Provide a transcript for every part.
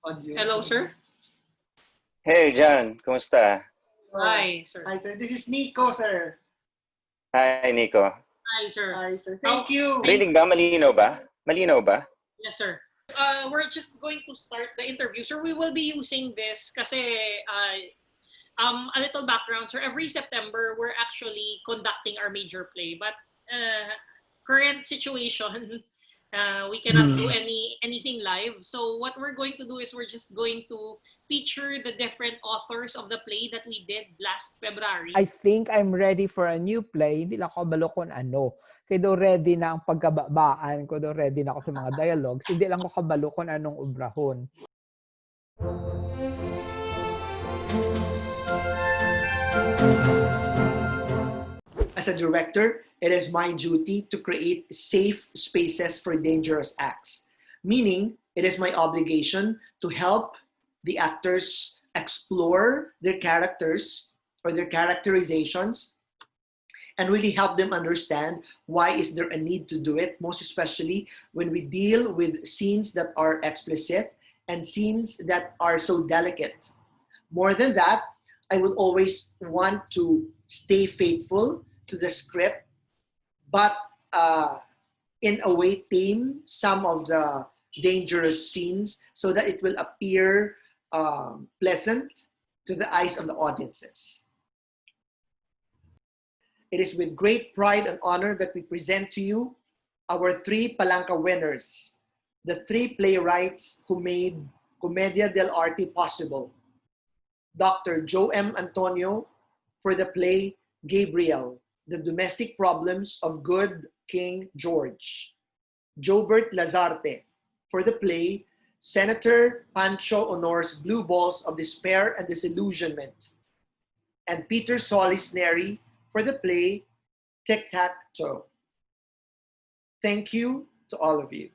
Hello, sir. Hey, John. Kumusta? Hi, sir. Hi, sir. This is Nico, sir. Hi, Nico. Hi, sir. Hi, sir. Thank you. Rinig ba? Malinaw ba? Malinaw ba? Yes, sir. We're just going to start the interview, sir. We will be using this kasi a little background, sir. Every September, we're actually conducting our major play, but current situation, we cannot do anything live. So what we're going to do is we're just going to feature the different authors of the play that we did last February. I think I'm ready for a new play. Hindi lang ako kabalo kung ano. Kaya daw ready na ang pagkababaan ko. Daw ready na ako sa mga dialogues. Hindi lang ako kabalo kung anong ubrahon. As a director, it is my duty to create safe spaces for dangerous acts. Meaning, it is my obligation to help the actors explore their characters or their characterizations and really help them understand why is there a need to do it, most especially when we deal with scenes that are explicit and scenes that are so delicate. More than that, I would always want to stay faithful to the script, but in a way tame some of the dangerous scenes so that it will appear pleasant to the eyes of the audiences. It is with great pride and honor that we present to you our three Palanca winners, the three playwrights who made Commedia Dell'Arte possible. Dr. JOEM Antonio for the play Gabrielle, The Domestic Problems of Good King George. BERT LAZARTE for the play Senator Pancho Aunor's Blue Balls of Despair and Disillusionment. And Peter SOLIS NERY for the play Tic Tac Toe. Thank you to all of you.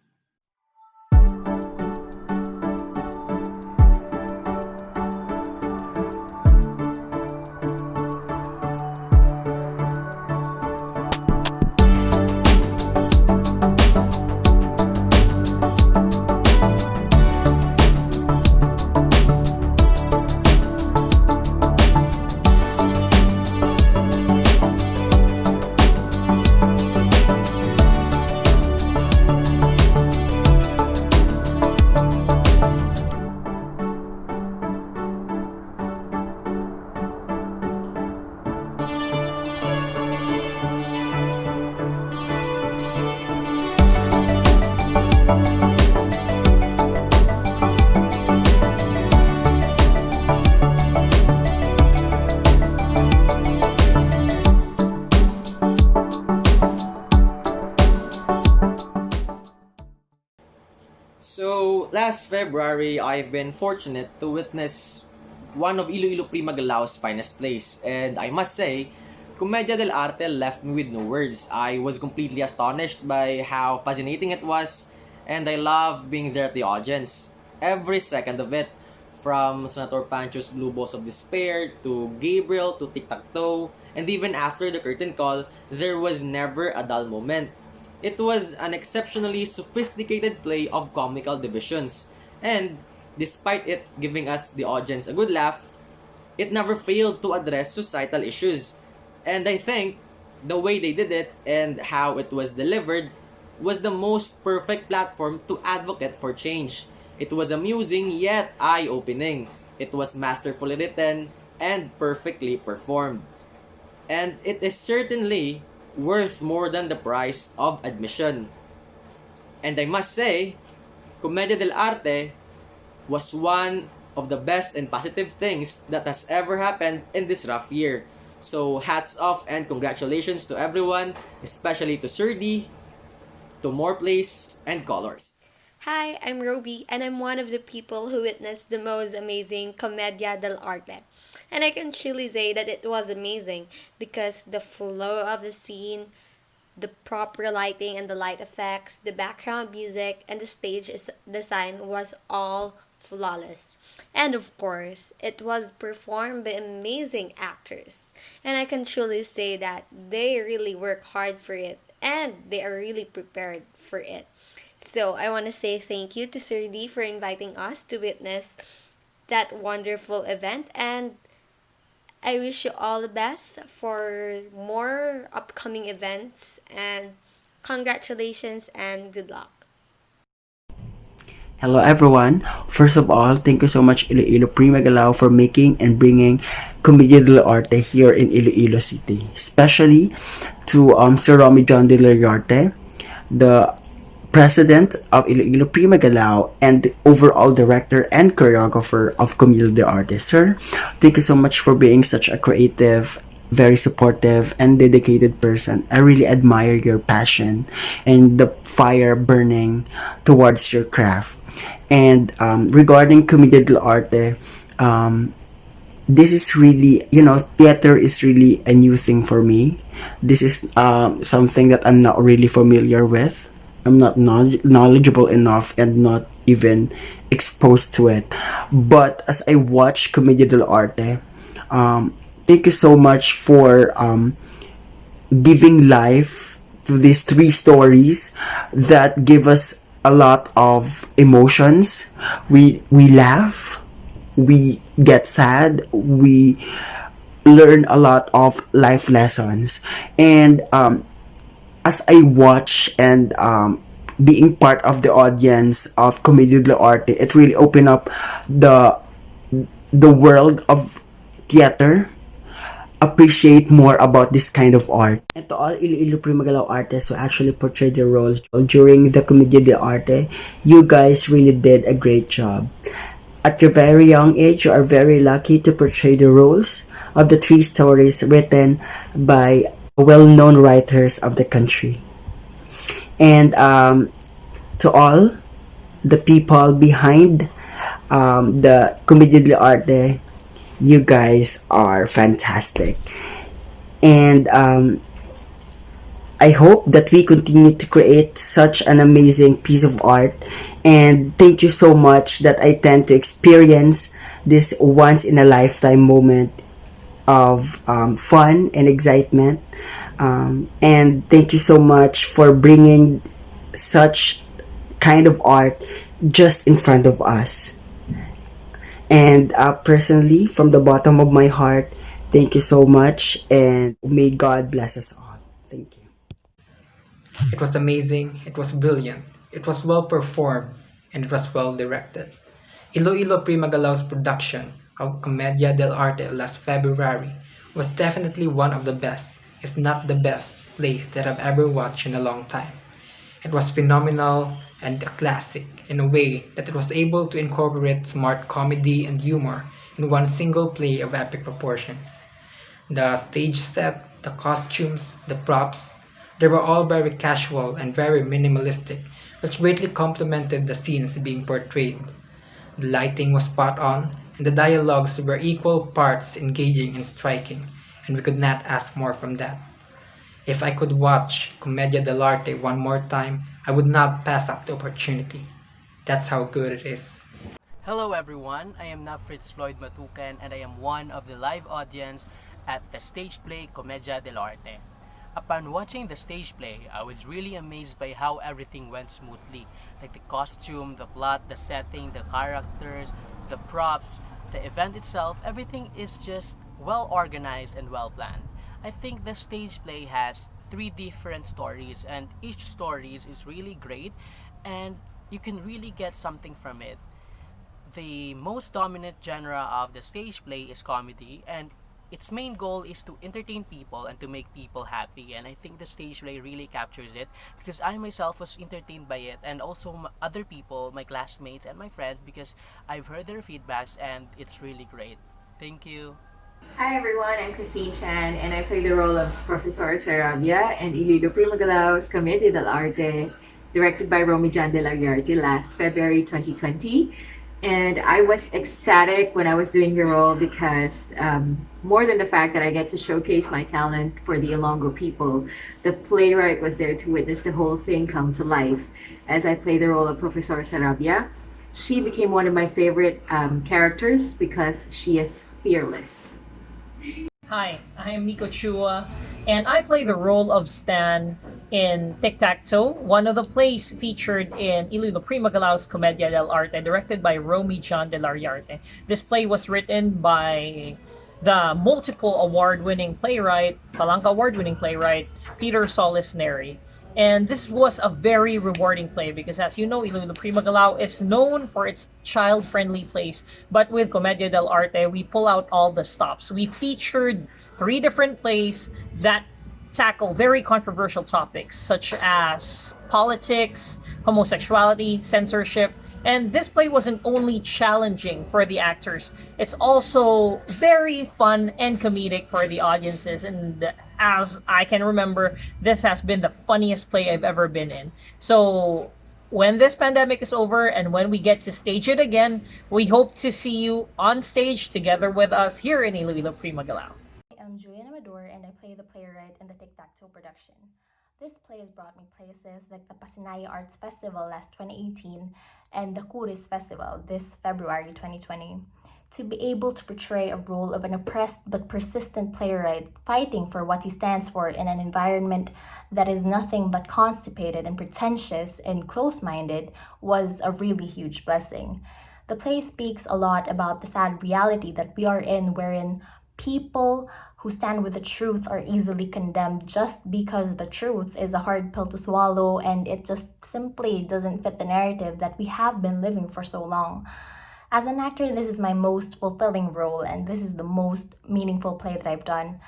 So, last February, I've been fortunate to witness one of Iloilo Prima Galaw's finest plays. And I must say, Commedia Dell'Arte left me with no words. I was completely astonished by how fascinating it was, and I loved being there at the audience. Every second of it, from Senator Pancho's Blue Balls of Despair, to Gabrielle, to Tic Tac Toe, and even after the curtain call, there was never a dull moment. It was an exceptionally sophisticated play of comical divisions, and despite it giving us, the audience, a good laugh, it never failed to address societal issues. And I think the way they did it and how it was delivered was the most perfect platform to advocate for change. It was amusing yet eye-opening. It was masterfully written and perfectly performed. And it is certainly worth more than the price of admission. And I must say, Commedia dell'Arte was one of the best and positive things that has ever happened in this rough year. So hats off and congratulations to everyone, especially to Sir D, to More Plays and Colors. Hi, I'm Roby, and I'm one of the people who witnessed the most amazing Commedia dell'Arte. And I can truly say that it was amazing because the flow of the scene, the proper lighting and the light effects, the background music, and the stage design was all flawless. And of course, it was performed by amazing actors. And I can truly say that they really work hard for it and they are really prepared for it. So I want to say thank you to Sir D for inviting us to witness that wonderful event, and I wish you all the best for more upcoming events, and congratulations and good luck. Hello everyone. First of all, thank you so much Iloilo Prima Galaw for making and bringing Commedia Dell'Arte here in Iloilo City. Especially to Sir Romy John Dell'Arte, the president of Iloilo Prima Galaw and the overall director and choreographer of Commedia Dell'Arte. Sir, thank you so much for being such a creative, very supportive and dedicated person. I really admire your passion and the fire burning towards your craft. And regarding Commedia dell'Arte, this is really, theater is really a new thing for me. This is something that I'm not really familiar with. I'm not knowledgeable enough and not even exposed to it. But as I watch Commedia dell'Arte, thank you so much for giving life to these three stories that give us a lot of emotions. We laugh, we get sad, we learn a lot of life lessons. And as I watch and being part of the audience of Commedia dell'Arte, it really opened up the world of theater, appreciate more about this kind of art. And to all Iloilo Prima Galaw artists who actually portrayed their roles during the Commedia dell'Arte, you guys really did a great job. At your very young age, you are very lucky to portray the roles of the three stories written by well-known writers of the country. And to all the people behind the Commedia dell'Arte, you guys are fantastic. And I hope that we continue to create such an amazing piece of art. And thank you so much that I tend to experience this once in a lifetime moment of fun and excitement. And thank you so much for bringing such kind of art just in front of us. And personally, from the bottom of my heart, thank you so much, and may God bless us all. Thank you. It was amazing, it was brilliant, it was well performed, and it was well directed. Iloilo Prima Galaw's production of Commedia dell'Arte last February was definitely one of the best, if not the best, plays that I've ever watched in a long time. It was phenomenal and a classic in a way that it was able to incorporate smart comedy and humor in one single play of epic proportions. The stage set, the costumes, the props, they were all very casual and very minimalistic, which greatly complemented the scenes being portrayed. The lighting was spot on, and the dialogues were equal parts engaging and striking, and we could not ask more from that. If I could watch Commedia dell'Arte one more time, I would not pass up the opportunity. That's how good it is. Hello everyone, I am now Fritz Floyd Matukan and I am one of the live audience at the stage play Commedia dell'Arte. Upon watching the stage play, I was really amazed by how everything went smoothly. Like the costume, the plot, the setting, the characters, the props, the event itself, everything is just well organized and well planned. I think the stage play has three different stories and each story is really great and you can really get something from it. The most dominant genre of the stage play is comedy, and its main goal is to entertain people and to make people happy, and I think the stage play really captures it because I myself was entertained by it, and also other people, my classmates and my friends, because I've heard their feedbacks and it's really great. Thank you. Hi everyone, I'm Christine Chan and I play the role of Professor Sarabia and Iloilo Prima Galaw's Commedia dell'Arte, directed by Romy John Dell'Arte last February 2020. And I was ecstatic when I was doing the role because more than the fact that I get to showcase my talent for the Ilonggos people, the playwright was there to witness the whole thing come to life. As I play the role of Professor Sarabia, she became one of my favorite characters because she is fearless. Hi, I am Nico Chua and I play the role of Stan in Tic Tac Toe, one of the plays featured in Iloilo Prima Galaw's Commedia Dell'Arte, directed by Romy John de Lariarte. This play was written by the multiple award-winning playwright, Palanca award-winning playwright, Peter Solis NERY. And this was a very rewarding play because, as you know, Iloilo Prima Galaw is known for its child-friendly plays. But with Commedia dell'Arte, we pull out all the stops. We featured 3 different plays that tackle very controversial topics such as politics, homosexuality, censorship, and this play wasn't only challenging for the actors, it's also very fun and comedic for the audiences. And as I can remember, this has been the funniest play I've ever been in. So when this pandemic is over and when we get to stage it again, we hope to see you on stage together with us here in Iloilo Prima Galaw. I'm Juliana Amador and I play the playwright in the Tic Tac Toe production. This play has brought me places like the Pasinaya Arts Festival last 2018 and the Curis Festival this February 2020. To be able to portray a role of an oppressed but persistent playwright fighting for what he stands for in an environment that is nothing but constipated and pretentious and close-minded was a really huge blessing. The play speaks a lot about the sad reality that we are in, wherein people who stand with the truth are easily condemned just because the truth is a hard pill to swallow and it just simply doesn't fit the narrative that we have been living for so long. As an actor, this is my most fulfilling role and this is the most meaningful play that I've done.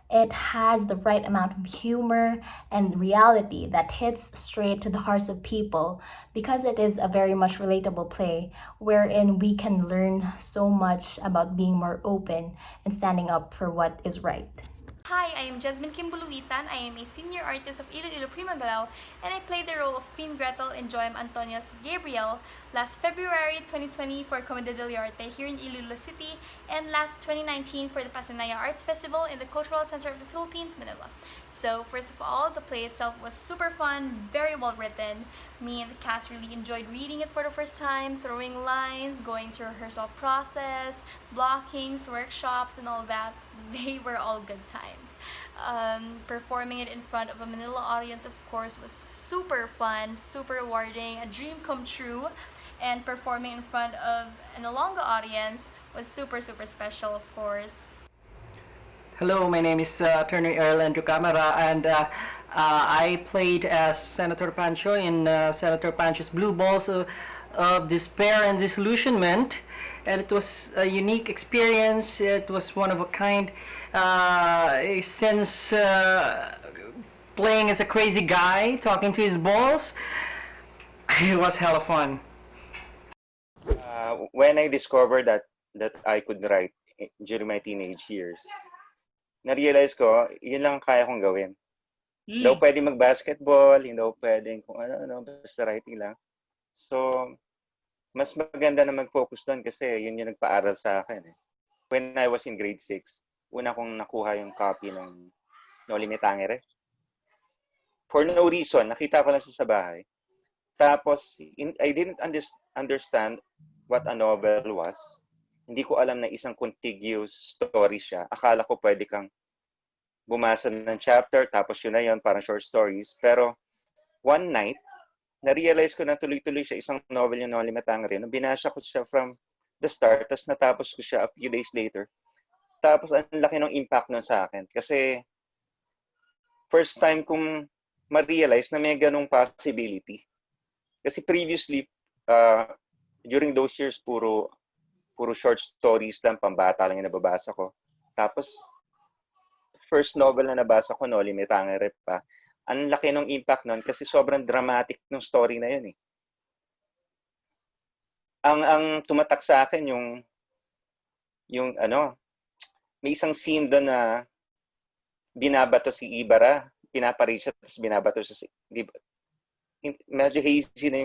It has the right amount of humor and reality that hits straight to the hearts of people because it is a very much relatable play wherein we can learn so much about being more open and standing up for what is right. Hi, I am Jasmine Kimbuluitan. I am a senior artist of Iloilo Prima Galaw, and I played the role of Queen Gretel in JOEM Antonio's Gabrielle last February 2020 for Commedia Dell'Arte here in Iloilo City, and last 2019 for the Pasinaya Arts Festival in the Cultural Center of the Philippines, Manila. So first of all, the play itself was super fun, very well written. Me and the cast really enjoyed reading it for the first time, throwing lines, going through rehearsal process, blockings, workshops, and all that. They were all good times. Performing it in front of a Manila audience, of course, was super fun, super rewarding, a dream come true. And performing in front of an Ilonggos audience was super, super special, of course. Hello, my name is Attorney Earl Andrew Camara, and I played as Senator Pancho in Senator Pancho's Blue Balls of Despair and Disillusionment. And it was a unique experience. It was one of a kind. Since playing as a crazy guy, talking to his balls, it was hella fun. When I discovered that I could write during my teenage years, na-realize ko, yun lang kaya kong gawin. Hindi ako pwedeng mag-basketball, hindi ako pwedeng kung ano, basta writing lang. So, mas maganda na mag-focus doon kasi yun yung nagpaaral sa akin. When I was in grade 6, una kong nakuha yung copy ng Noli Me Tangere. For no reason, nakita ko lang siya sa bahay. Tapos, I didn't understand what a novel was. Hindi ko alam na isang contiguous story siya. Akala ko pwede kang bumasa ng chapter, tapos yun na yun, parang short stories. Pero, one night, na-realize ko na tuloy-tuloy siya isang novel yung Noli Me Tangere. Nung binasa ko siya from the start, tapos natapos ko siya a few days later. Tapos, ang laki ng impact nun sa akin. Kasi, first time kong ma-realize na may ganong possibility. Kasi previously, during those years, puro short stories lang, pambata lang yung nababasa ko. Tapos, first novel na nabasa ko, Noli Me Tangere pa. Ang laki ng impact nun kasi sobrang dramatic ng story na yun eh. Ang tumatak sa akin yung may isang scene doon na binabato si Ibarra, pinaparade siya, tapos binabato siya. Medyo hazy na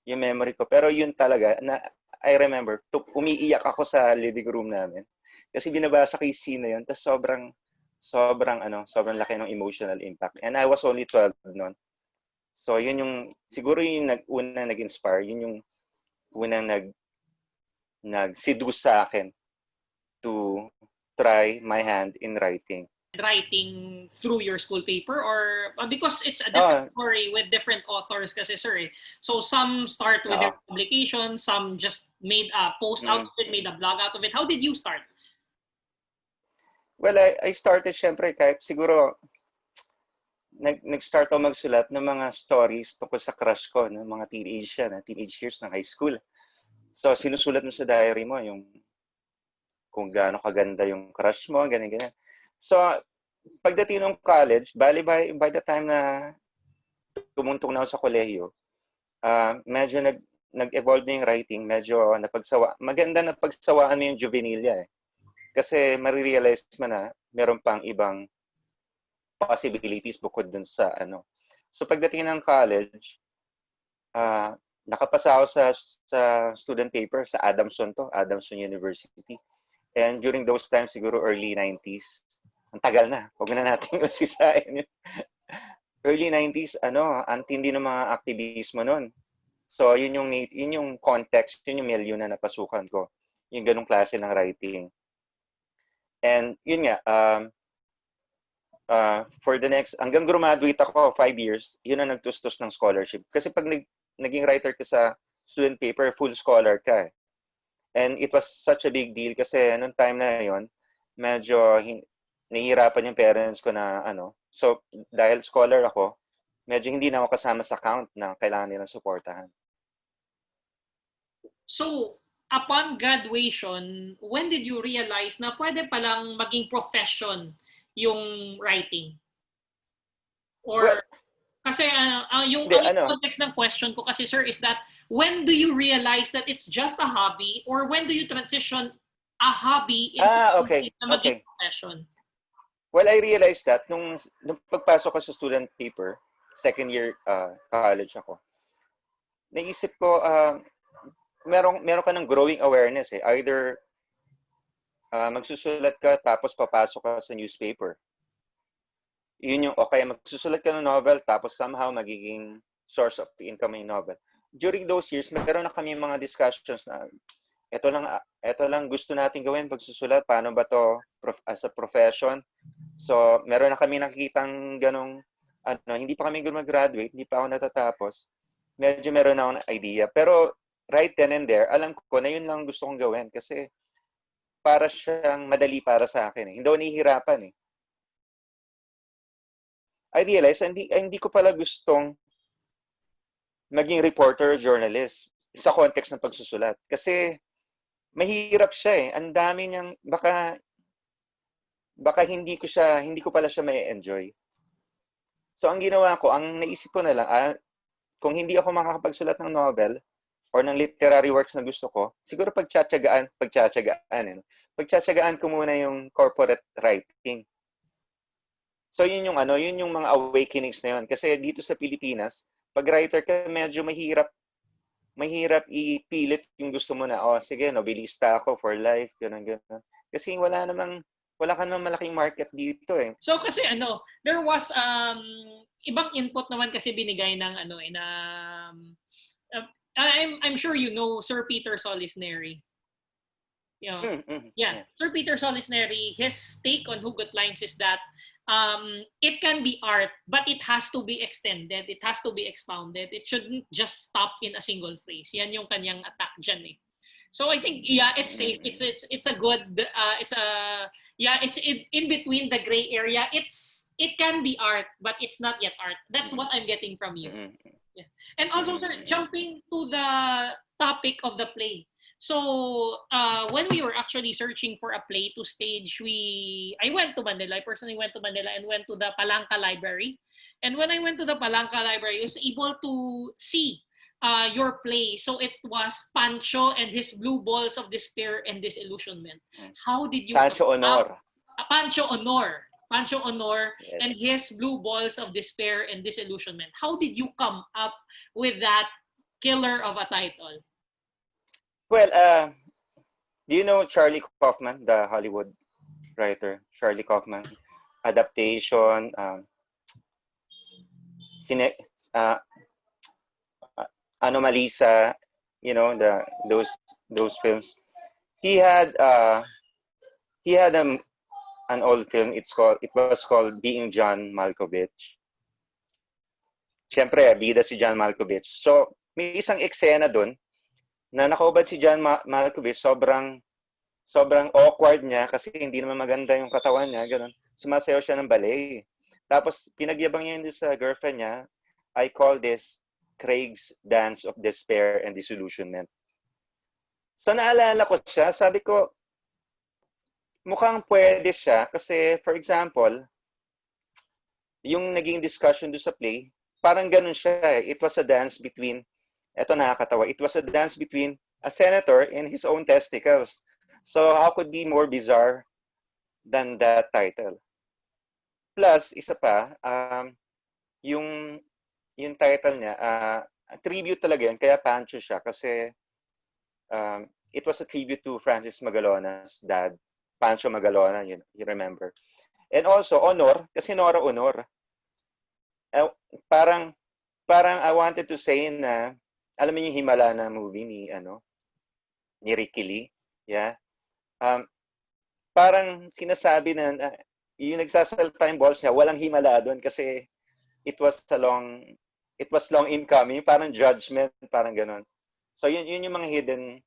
yung memory ko. Pero yun talaga, na I remember, umiiyak ako sa living room namin. Kasi binabasa ko yung scene na yun, tapos sobrang laki ng emotional impact. And I was only 12 noon. So yun siguro yung unang nag-inspire, yun yung unang nag-seduce sa akin to try my hand in writing. writing through your school paper, or because it's a different story with different authors kasi sir eh. So some start with their publication, some just made a post out of it, made a blog out of it. How did you start? Well, I started syempre kahit siguro nag-start ako magsulat ng mga stories tungkol sa crush ko ng mga teenage years ng high school. So sinusulat mo sa diary mo yung kung gaano kaganda yung crush mo, ganyan. So pagdating ng college, by the time na tumuntong na ako sa kolehiyo, medyo nag-evolve na yung writing, medyo maganda na pagsawaan mo yung juvenilia eh. Kasi marirealize mo na meron pang ibang possibilities bukod dun sa ano. So pagdating ng college, nakapasa ako sa student paper sa Adamson University. And during those times, siguro early 90s, ang tagal na, huwag na natin masisahin yun. Early 90s, ang tindi ng mga aktivismo nun. So yun yung context, yun yung milieu na napasukan ko. Yung ganung klase ng writing. And yun nga, for the next, hanggang graduate ako, 5 years, yun ang nagtustos ng scholarship. Kasi pag naging writer ka sa student paper, full scholar ka eh. And it was such a big deal kasi noong time na yon, medyo nahihirapan yung parents ko na So, dahil scholar ako, medyo hindi na ako kasama sa count na kailangan nilang suportahan. So, upon graduation, when did you realize na pwede palang maging profession yung writing? Or, kasi yung context ng question ko kasi sir is that when do you realize that it's just a hobby or when do you transition a hobby into maging profession? Well, I realized that nung pagpasok ko sa student paper, second year college ako, naisip ko, meron ka ng growing awareness eh. Either magsusulat ka tapos papasok ka sa newspaper. Yun yung, okay, magsusulat ka ng novel tapos somehow magiging source of income yung novel. During those years, meron na kami mga discussions na ito lang gusto natin gawin pagsusulat, paano ba to as a profession. So, meron na kami nakikitang ganong, hindi pa kami graduate, hindi pa ako natatapos. Medyo meron na akong idea. Pero right then and there, alam ko na yun lang gusto kong gawin kasi para siyang madali para sa akin eh. Hindi ako nahihirapan eh. I realized hindi ko pala gustong maging reporter or journalist sa context ng pagsusulat. Kasi mahirap siya eh. Ang dami niyang, baka hindi ko pala siya may enjoy. So ang ginawa ko, ang naisip ko na lang, kung hindi ako makakapagsulat ng novel or ng literary works na gusto ko, siguro pagtsatsagaan ko muna yung corporate writing. So yun yung mga awakenings na yun. Kasi dito sa Pilipinas, pag writer ka, medyo mahirap ipilit yung gusto mo na, sige, novelista ako for life, gano'n. Kasi wala ka namang malaking market dito eh. So kasi there was ibang input naman kasi binigay ng I'm sure you know Sir Peter Solis NERY. Yeah. Sir Peter Solis NERY, his take on Hugot Lines is that it can be art, but it has to be extended. It has to be expounded. It shouldn't just stop in a single phrase. Yan yung kanyang attack dyan eh. So I think it's safe. It's a good it's in between the gray area. It can be art, but it's not yet art. That's what I'm getting from you. Yeah. And also sir, jumping to the topic of the play. So when we were actually searching for a play to stage, I went to Manila. I personally went to Manila and went to the Palanca Library. And when I went to the Palanca Library, I was able to see your play. So it was Pancho and his Blue Balls of Despair and Disillusionment. How did you... Pancho Aunor. Pancho Aunor yes. And his Blue Balls of Despair and Disillusionment. How did you come up with that killer of a title? Well, do you know Charlie Kaufman, the Hollywood writer? Charlie Kaufman. Adaptation, Anomalisa, those films. He had a an old film. It was called Being John Malkovich. Siyempre, bida si John Malkovich. So, may isang eksena doon na nakaubad si John Malkovich, sobrang awkward niya kasi hindi naman maganda yung katawan niya, ganun. Sumasayaw siya ng ballet. Tapos, pinagyabang niya yun sa girlfriend niya, I call this Craig's Dance of Despair and Disillusionment. So, naalala ko siya, sabi ko, mukhang pwede siya kasi, for example, yung naging discussion doon sa play, parang ganun siya eh. It was a dance between, eto nakakatawa, it was a dance between a senator and his own testicles. So how could be more bizarre than that title? Plus, isa pa, yung title niya, a tribute talaga yun, kaya Pancho siya kasi it was a tribute to Francis Magalona's dad, Pancho Magalona, you remember. And also, Honor, kasi Nora Honor. Parang I wanted to say na, alam mo yung Himala na movie ni Ricky Lee, yeah. Parang sinasabi na yung nagsasalta yung balls niya, walang himala doon kasi it was long in coming, parang judgment, parang ganon. So yun yung mga hidden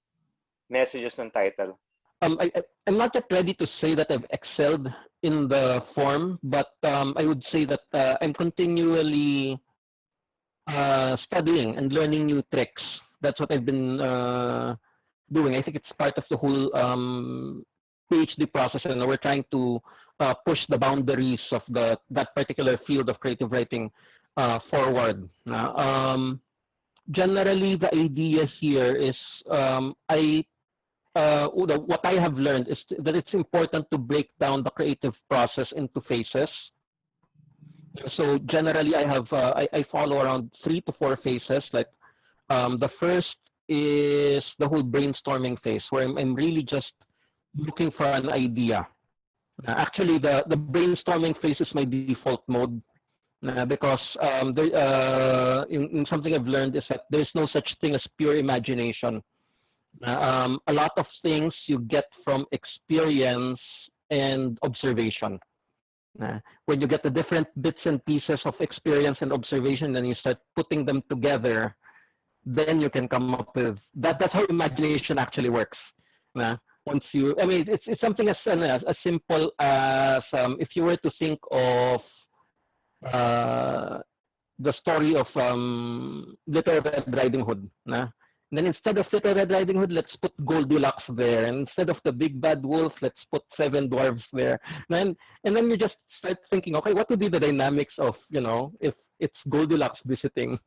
messages ng title. I'm not yet ready to say that I've excelled in the form, but I would say that I'm continually studying and learning new tricks. That's what I've been doing. I think it's part of the whole PhD process, and we're trying to push the boundaries of that particular field of creative writing forward. Generally, the idea here is what I have learned is that it's important to break down the creative process into phases. So generally, I follow around 3 to 4 phases. Like the first is the whole brainstorming phase, where I'm really just looking for an idea. Actually, the brainstorming phase is my default mode because in something I've learned is that there's no such thing as pure imagination. A lot of things you get from experience and observation. When you get the different bits and pieces of experience and observation, then you start putting them together, then you can come up with that. That's how imagination actually works. Once you, I mean, it's something as simple as if you were to think of the story of Little Red Riding Hood. And then instead of Little Red Riding Hood, let's put Goldilocks there. And instead of the big bad wolf, let's put 7 dwarves there. And then you just start thinking, okay, what would be the dynamics of, if it's Goldilocks visiting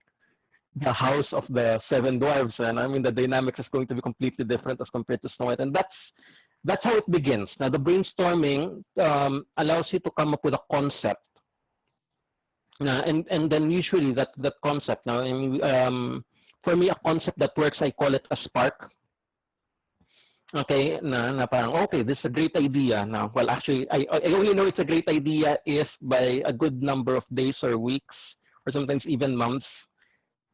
the house of the 7 dwarves? And I mean, the dynamics is going to be completely different as compared to Snow White. And that's how it begins. Now, the brainstorming allows you to come up with a concept. And then usually that concept, now, I mean, for me, a concept that works, I call it a spark. Okay, na parang, okay, this is a great idea. Now, well, actually, I only know it's a great idea if by a good number of days or weeks, or sometimes even months,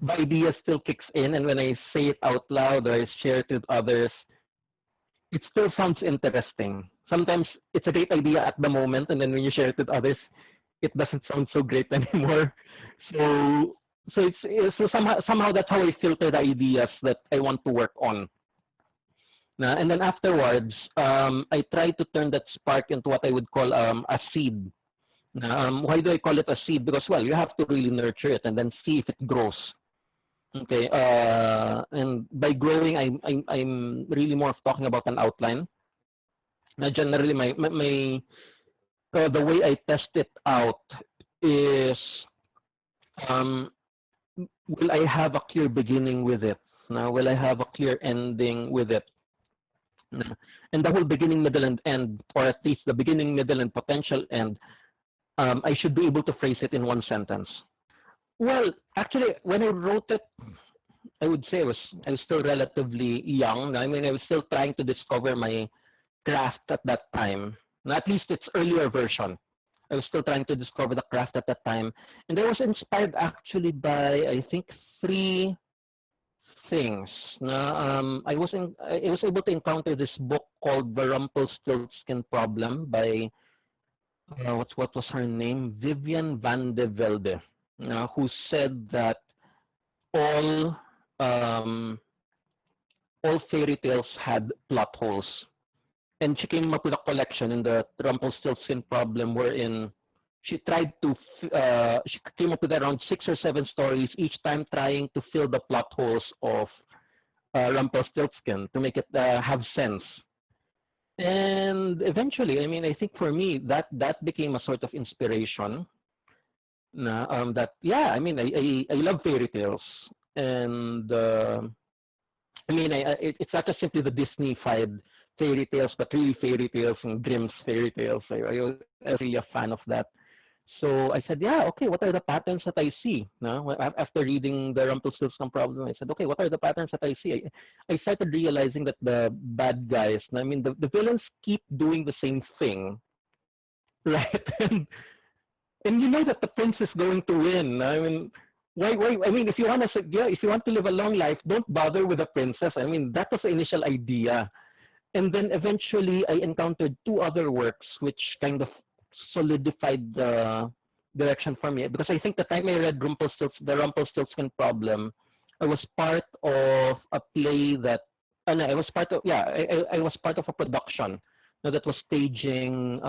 the idea still kicks in, and when I say it out loud or I share it with others, it still sounds interesting. Sometimes it's a great idea at the moment, and then when you share it with others, it doesn't sound so great anymore. So somehow that's how I filter the ideas that I want to work on. And then afterwards, I try to turn that spark into what I would call a seed. Why do I call it a seed? Because, well, you have to really nurture it and then see if it grows. Okay, and by growing, I'm really more of talking about an outline. Generally, the way I test it out is, will I have a clear beginning with it? Will I have a clear ending with it? And the whole beginning, middle, and end, or at least the beginning, middle, and potential end, I should be able to phrase it in one sentence. Well, actually, when I wrote it, I would say I was still relatively young. I mean, I was still trying to discover my craft at that time. At least its earlier version. I was still trying to discover the craft at that time. And I was inspired actually by, I think, 3 things. I was able to encounter this book called The Rumpelstiltskin Problem by what was her name? Vivian van de Velde, who said that all um, all fairy tales had plot holes, and she came up with a collection in the Rumpelstiltskin problem, wherein she tried to she came up with around 6 or 7 stories, each time trying to fill the plot holes of Rumpelstiltskin to make it have sense. And eventually, I mean, I think for me that became a sort of inspiration. That yeah, I mean, I love fairy tales, and I mean, it's not just simply the Disney-fied fairy tales, but really fairy tales and Grimm's fairy tales. I was really a fan of that. So I said, yeah, okay, what are the patterns that I see? No? After reading the Rumpelstiltskin problem, I said, okay, what are the patterns that I see? I started realizing that the bad guys, I mean, the villains keep doing the same thing, right? And you know that the prince is going to win. I mean, why? I mean, if you want to, yeah, if you want to live a long life, don't bother with the princess. I mean, that was the initial idea, and then eventually I encountered 2 other works which kind of solidified the direction for me. Because I think the time I read the Rumpelstiltskin problem, I was part of a play that, no, I was part of, yeah, I was part of a production that was staging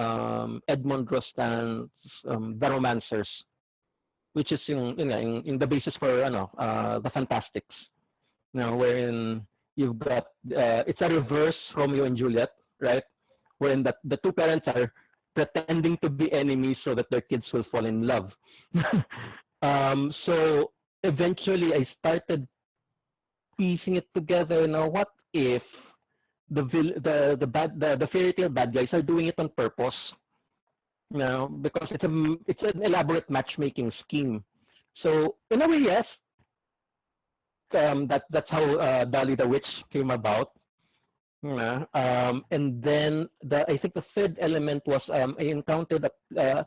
Edmond Rostan's The Romancers, which is in the basis for the Fantastics, wherein you've got it's a reverse Romeo and Juliet, right? Wherein the 2 parents are pretending to be enemies so that their kids will fall in love. So eventually, I started piecing it together. Now, what if the fairy tale bad guys are doing it on purpose? Because it's an elaborate matchmaking scheme. So in a way, yes, that's how Dolly the Witch came about. And then I think the third element was I encountered I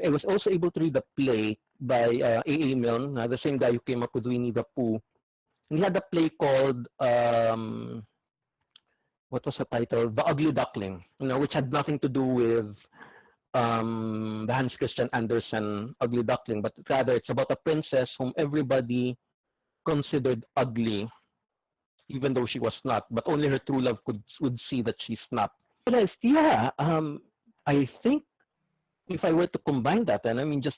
was also able to read a play by A.A. Milne, the same guy who came up with Winnie the Pooh. And he had a play called what was the title? The Ugly Duckling, which had nothing to do with the Hans Christian Andersen Ugly Duckling, but rather it's about a princess whom everybody considered ugly, even though she was not, but only her true love would see that she's not. But yeah, I think if I were to combine that, and I mean, just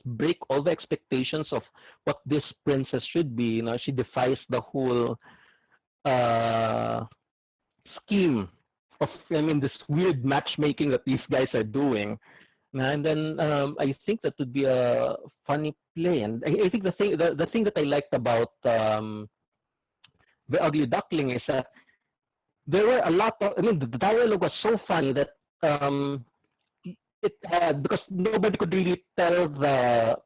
break all the expectations of what this princess should be. She defies the whole scheme of, I mean, this weird matchmaking that these guys are doing. And then I think that would be a funny play. And I think the thing that I liked about The Ugly Duckling is that there were a lot of, I mean, the dialogue was so funny that it had, because nobody could really tell the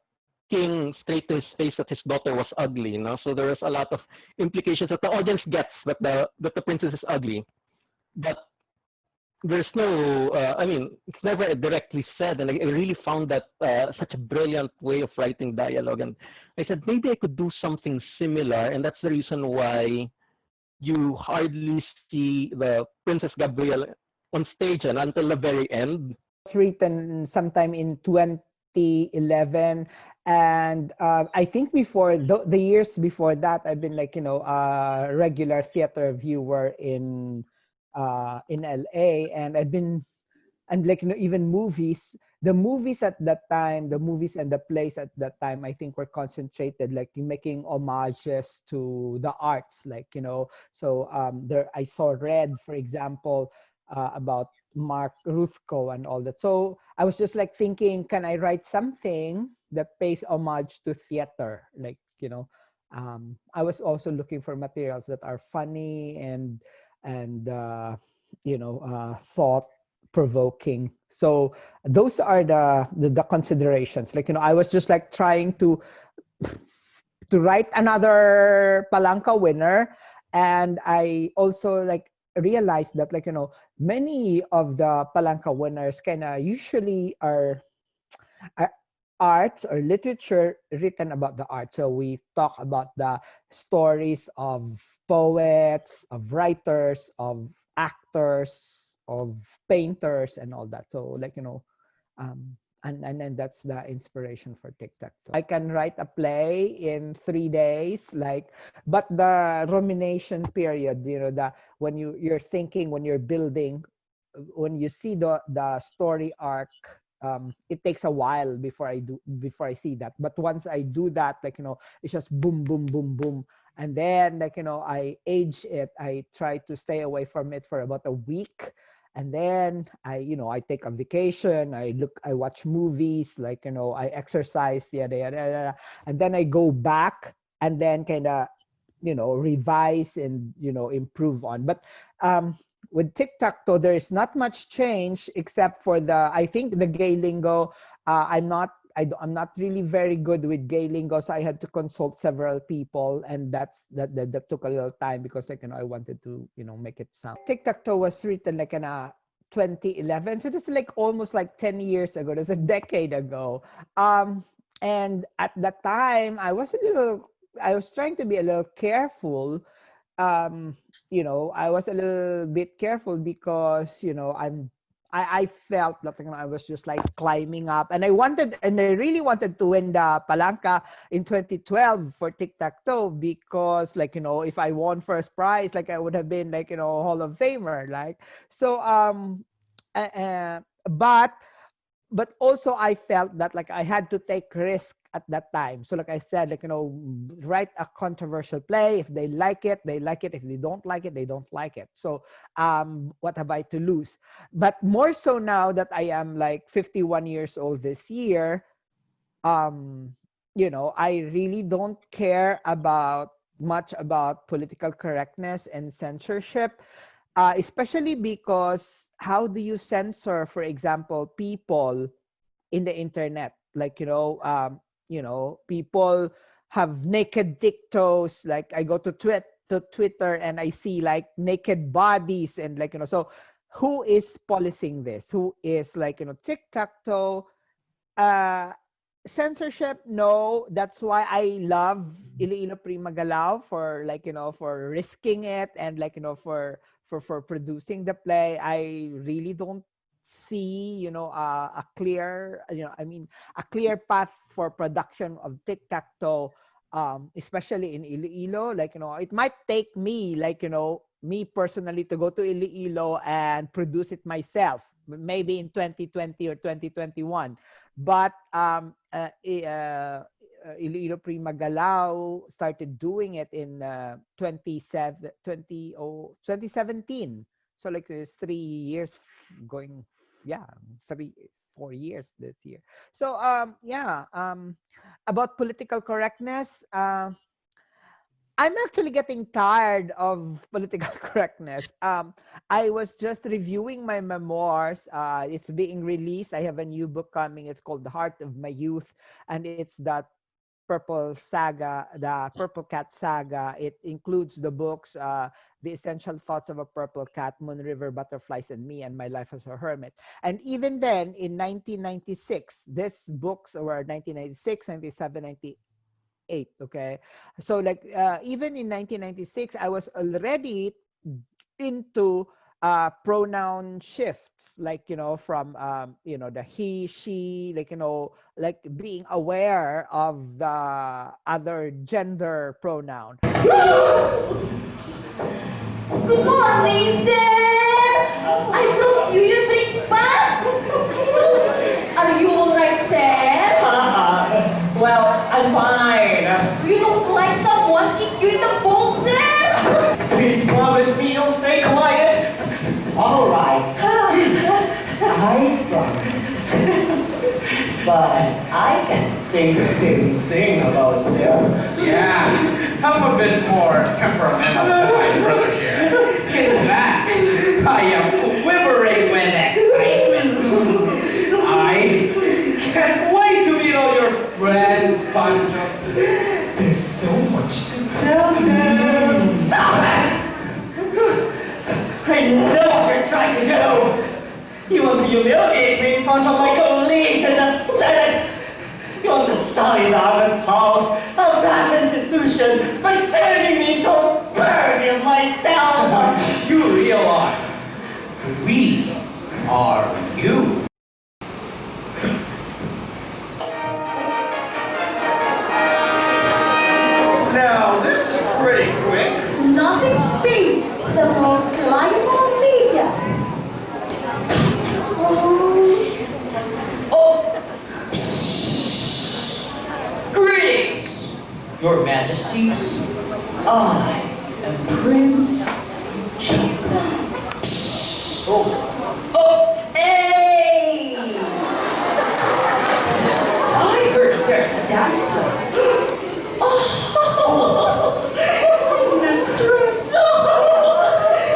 king straight to his face that his daughter was ugly, so there was a lot of implications that the audience gets that the princess is ugly, but there's no, I mean, it's never directly said, and I really found that such a brilliant way of writing dialogue, and I said maybe I could do something similar, and that's the reason why you hardly see the Princess Gabrielle on stage and until the very end. It's written sometime in 2011, and I think before the years before that, I've been like a regular theater viewer in LA, and even movies. The movies at that time, the movies and the plays at that time, I think were concentrated like making homages to the arts, so there I saw Red, for example, about Mark Ruthko and all that. So I was just like thinking, can I write something that pays homage to theater? I was also looking for materials that are funny and thought provoking. So those are the considerations. I was just like trying to write another Palanca winner, and I also like realized that many of the Palanca winners kind of usually are arts or literature written about the art. So we talk about the stories of poets, of writers, of actors, of painters and all that. So like, and then that's the inspiration for Tic Tac Toe. I can write a play in 3 days, but the rumination period, that when you're thinking, when you're building, when you see the story arc, it takes a while before I see that. But once I do that, it's just boom, boom, boom, boom. And then I age it. I try to stay away from it for about a week. And then I take a vacation. I watch movies, I exercise, yada, yada, yada. And then I go back and then kind of, revise and, improve on. But with Tic Tac Toe, there is not much change except for I think the gay lingo. I'm not really very good with gay lingo, so I had to consult several people, and that took a little time because I wanted to make it sound. Tic Tac Toe was written in 2011, so this is almost 10 years ago. That's a decade ago. And at that time, I was trying to be a little careful. I was a little bit careful because I felt that I was just climbing up, and I really wanted to win the Palanca in 2012 for Tic Tac Toe because if I won first prize, I would have been Hall of Famer, so but also I felt that I had to take risk at that time. So I said, write a controversial play. If they like it, they like it. If they don't like it, they don't like it. So what have I to lose? But more so now that I am 51 years old this year, I really don't care much about political correctness and censorship, especially because how do you censor, for example, people in the internet? People have naked dick toes. I go to Twitter and I see naked bodies and so who is policing this? Who is Tic Tac Toe? Censorship? No. That's why I love Iloilo Prima Galaw for for risking it and for producing the play. I really don't see a clear a clear path for production of Tic Tac Toe, especially in Iloilo. It might take me me personally to go to Iloilo and produce it myself, maybe in 2020 or 2021. But Iloilo Prima Galaw started doing it in 2017. So there's 3 years going, 4 years this year. So about political correctness, I'm actually getting tired of political correctness. I was just reviewing my memoirs. It's being released. I have a new book coming. It's called The Heart of My Youth, and it's that Purple Saga, the Purple Cat Saga. It includes the books, The Essential Thoughts of a Purple Cat, Moon River Butterflies and Me, and My Life as a Hermit. And even then, in 1996, these books were 1996, 97, 98, okay? So even in 1996, I was already into pronoun shifts, from the he, she, being aware of the other gender pronoun. Good morning, sir! I brought you your breakfast! Are you alright, sir? Well, I'm fine. You look like someone kicked you in the balls, sir! Please promise me you'll stay quiet. All right. I promise. But I can say the same thing about them. Yeah, I'm a bit more temperamental than my brother here. In fact, I am quivering with excitement. I can't wait to meet all your friends, Pancho. There's so much to tell them. Stop it! I know what you're trying to do! You want to humiliate me in front of my colleagues in the Senate! You want to shine the honest halls of that institution by turning me into a burden myself! You realize we are you? Now, this is pretty quick. Nothing beats the most reliable media. Greetings, Your Majesties. I am Prince Chuck. Hey! I heard there's a dancer. Mistress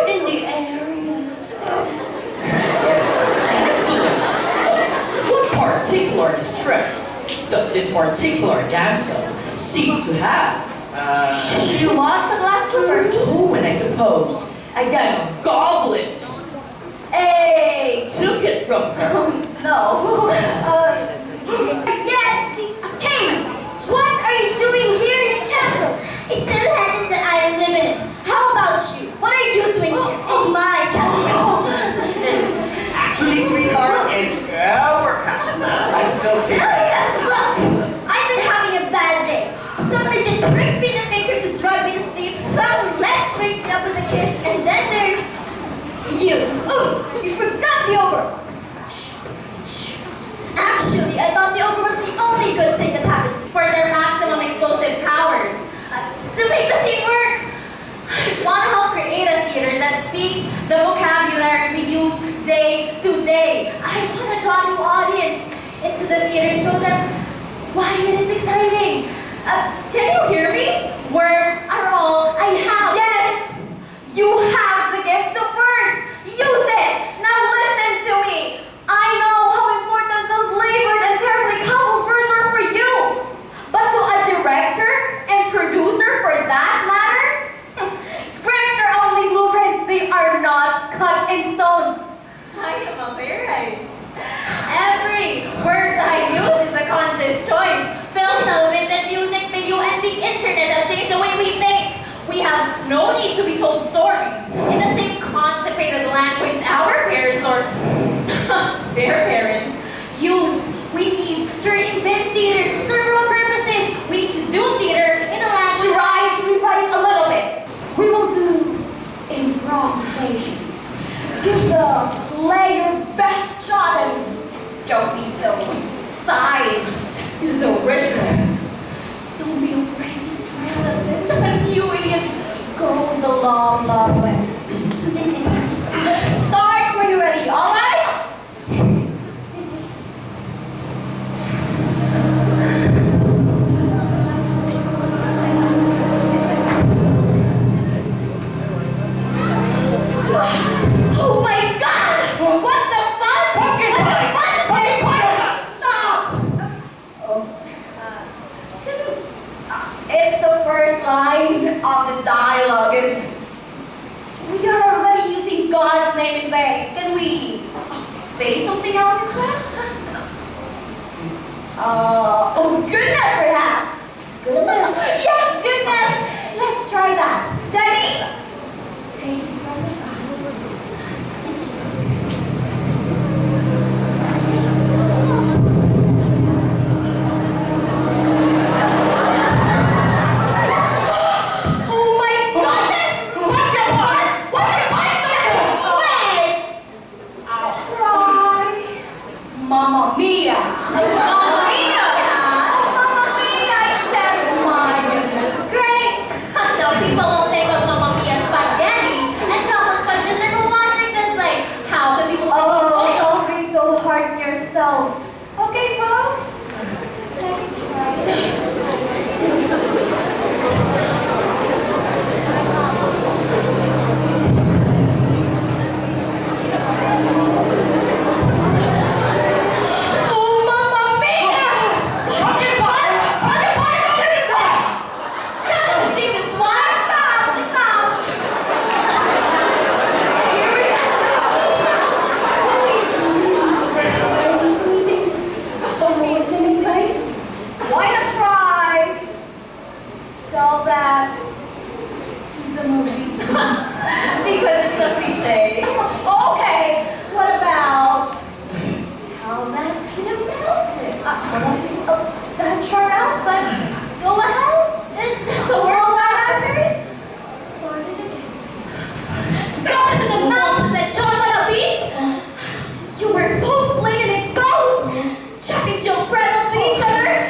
in the area. Excellent. What particular distress does this particular dancer seem to have? You lost the glass slipper. Oh, and I suppose a gang of goblins. Hey, took it from her. No. Yet, King, what are you doing here in the castle? It so happens that I live in it. How about you? What are you doing here in my castle? Actually, sweetheart, it's our castle. I'm so Look, I've been having a bad day. Some midget pricks me in the finger to drive me to sleep. Some let's wakes me up with a kiss, and then there's you. Ooh, you forgot the ogre. Actually, I thought the ogre was the only good thing that happened For their maximum explosive powers. To make the scene work, I want to help create a theater that speaks the vocabulary we use day to day. I want to draw a new audience into the theater and show them why it is exciting. Can you hear me? Words are all I have. Yes! You have the gift of words! Use it! Now listen to me! I know how important those labored and carefully cobbled words are for you! But to a director and producer for that matter, scripts are only blueprints, they are not cut in stone. I am a playwright. Every word I use is a conscious choice. Film, television, music, video, and the internet have changed the way we think. We have no need to be told stories in the same constipated language our parents or their parents used. We need to reinvent theater to serve our purposes. We need to do theater in a language. Try to rewrite a little bit. We will do improvisations. Give the play your best shot and don't be so tied to the original. Don't be afraid to try a little bit. A new idiot goes a long, long way. Start when you're ready, all right? Oh my God! What the fudge? What the fudge? Stop! It's the first line of the dialogue, and we are already using God's name in vain. Can we say something else instead? Oh, goodness, perhaps. Goodness? Yes, goodness. Let's try that. Jenny, take it from the top. Oh my goodness! What the fudge? What the fudge is that? Wait! I'll try. Mamma mia! Mamma mia! Mamma mia! My goodness! Great! No, people won't think of Mamma Mia spaghetti and chocolate fudge in their laundry display. How can people think of Don't be so hard on yourself. Okay, folks? Let's try it. Oh, Mamma Mia! What the fudge? What the fudge is that? Jesus, why? Stop! Stop! Here we go. Why not try? Tell that to the movie. Because it's a cliche. Okay, what about to the mountains that John wannabes? You were both plain and exposed, Jack and Jill pretzels with each other.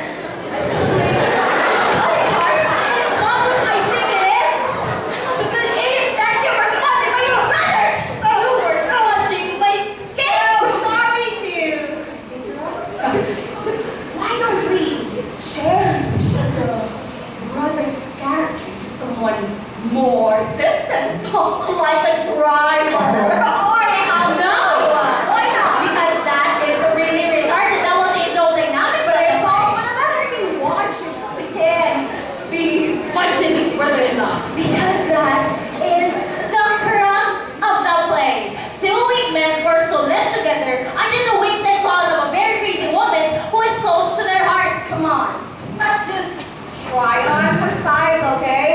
Cutting hearts, and it's not what I think it is. The fish idiots that you were fudging my brother. You were fudging my skin. Sorry to interrupt. Why don't we change the brother's character to someone more distant, like a driver? Or no? Why not? Because that is really retarded. That will change the whole dynamic. But it's all whenever you watch it stand be punching his brother-in-law. Because that is the crux of the play. Two weak men forced to live together under the wings and claws of a very crazy woman who is close to their hearts. Come on, let's just try on for size, okay?